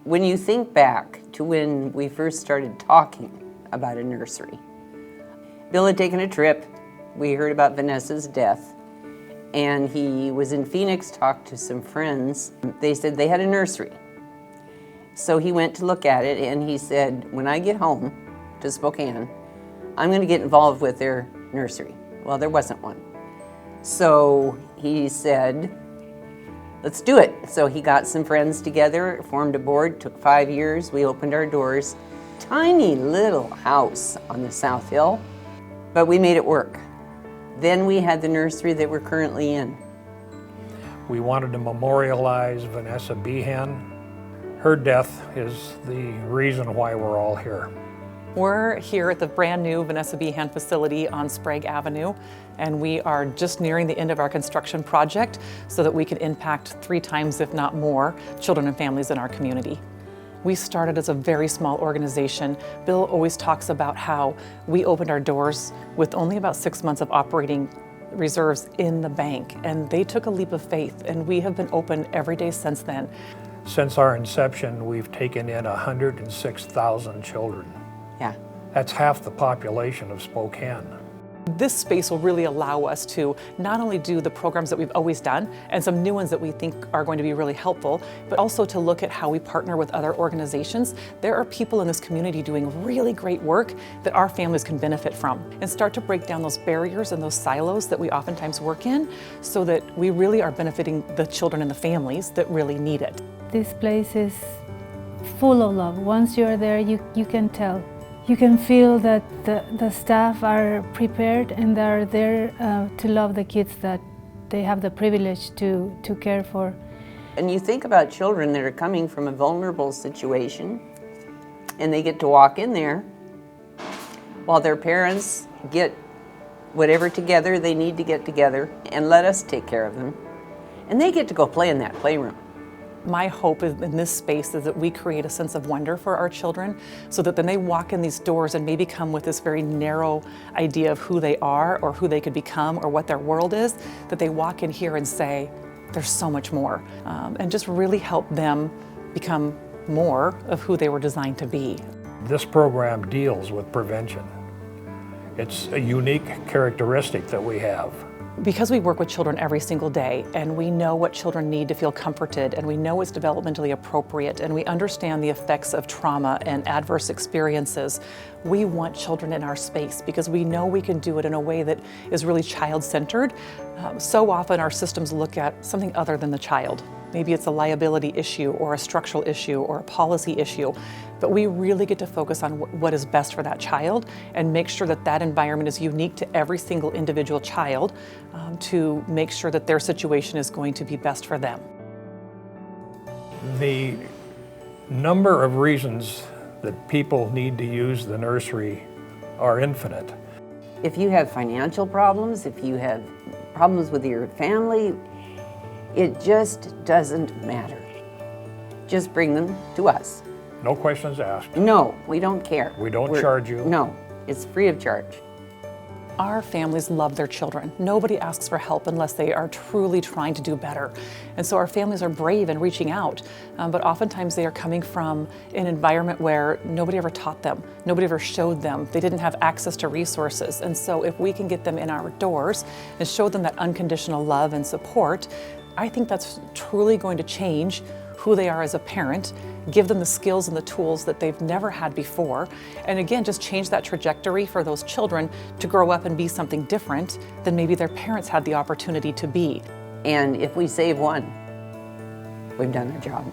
When you think back to when we first started talking about a nursery, Bill had taken a trip. We heard about Vanessa's death, and he was in Phoenix, talked to some friends. They said they had a nursery. So he went to look at it, and he said, when I get home to Spokane, I'm going to get involved with their nursery. Well, there wasn't one. So he said, let's do it. So he got some friends together, formed a board, took 5 years. We opened our doors. Tiny little house on the South Hill, but we made it work. Then we had the nursery that we're currently in. We wanted to memorialize Vanessa Behan. Her death is the reason why we're all here. We're here at the brand new Vanessa Behan facility on Sprague Avenue, and we are just nearing the end of our construction project so that we can impact 3 times, if not more, children and families in our community. We started as a very small organization. Bill always talks about how we opened our doors with only about 6 months of operating reserves in the bank, and they took a leap of faith, and we have been open every day since then. Since our inception, we've taken in 106,000 children. Yeah. That's half the population of Spokane. This space will really allow us to not only do the programs that we've always done and some new ones that we think are going to be really helpful, but also to look at how we partner with other organizations. There are people in this community doing really great work that our families can benefit from, and start to break down those barriers and those silos that we oftentimes work in so that we really are benefiting the children and the families that really need it. This place is full of love. Once you're there, you can tell. You can feel that the staff are prepared and they're there to love the kids that they have the privilege to care for. And you think about children that are coming from a vulnerable situation, and they get to walk in there while their parents get whatever together they need to get together and let us take care of them. And they get to go play in that playroom. My hope in this space is that we create a sense of wonder for our children so that then they walk in these doors and maybe come with this very narrow idea of who they are or who they could become or what their world is, that they walk in here and say, there's so much more, and just really help them become more of who they were designed to be. This program deals with prevention. It's a unique characteristic that we have. Because we work with children every single day, and we know what children need to feel comforted, and we know it's developmentally appropriate, and we understand the effects of trauma and adverse experiences, we want children in our space because we know we can do it in a way that is really child-centered. So often our systems look at something other than the child. Maybe it's a liability issue or a structural issue or a policy issue, but we really get to focus on what is best for that child and make sure that that environment is unique to every single individual child to make sure that their situation is going to be best for them. The number of reasons that people need to use the nursery are infinite. If you have financial problems, if you have problems with your family, it just doesn't matter. Just bring them to us. No questions asked. No, we don't care. We don't charge you. No, it's free of charge. Our families love their children. Nobody asks for help unless they are truly trying to do better. And so our families are brave in reaching out, but oftentimes they are coming from an environment where nobody ever taught them, nobody ever showed them, they didn't have access to resources. And so if we can get them in our doors and show them that unconditional love and support, I think that's truly going to change who they are as a parent, give them the skills and the tools that they've never had before, and again, just change that trajectory for those children to grow up and be something different than maybe their parents had the opportunity to be. And if we save one, we've done our job.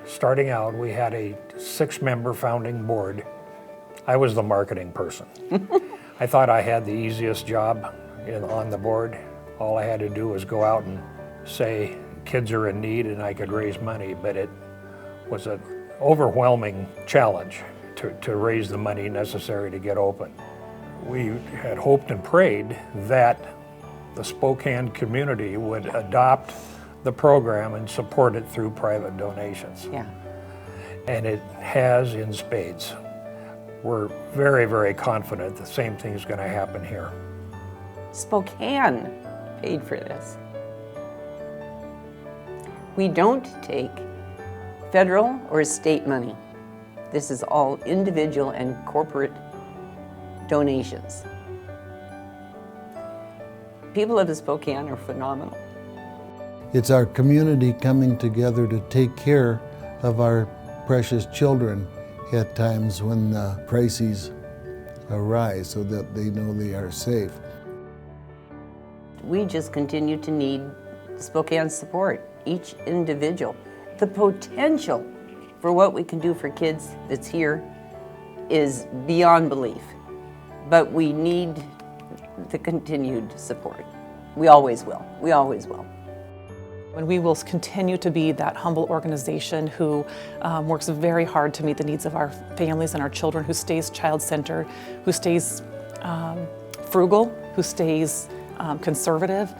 Starting out, we had a 6-member founding board. I was the marketing person. I thought I had the easiest job on the board. All I had to do was go out and say kids are in need and I could raise money, but it was an overwhelming challenge to raise the money necessary to get open. We had hoped and prayed that the Spokane community would adopt the program and support it through private donations. Yeah. And it has in spades. We're very, very confident the same thing is going to happen here. Spokane paid for this. We don't take federal or state money. This is all individual and corporate donations. People of Spokane are phenomenal. It's our community coming together to take care of our precious children at times when crises arise so that they know they are safe. We just continue to need Spokane's support, each individual. The potential for what we can do for kids that's here is beyond belief, but we need the continued support. We always will. We always will. And we will continue to be that humble organization who works very hard to meet the needs of our families and our children, who stays child-centered, who stays frugal, who stays conservative,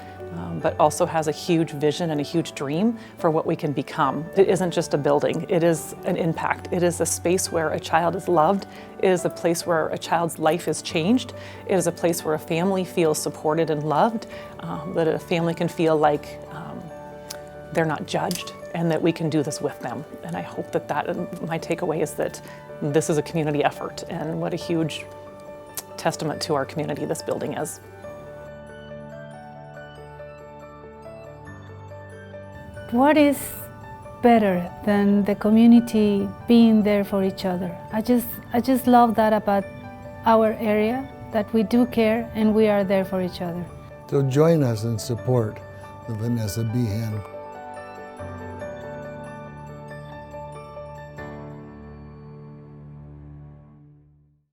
but also has a huge vision and a huge dream for what we can become. It isn't just a building, it is an impact. It is a space where a child is loved. It is a place where a child's life is changed. It is a place where a family feels supported and loved, that a family can feel like they're not judged and that we can do this with them. And I hope that my takeaway is that this is a community effort, and what a huge testament to our community this building is. What is better than the community being there for each other? I just love that about our area, that we do care and we are there for each other. So join us and support the Vanessa Behan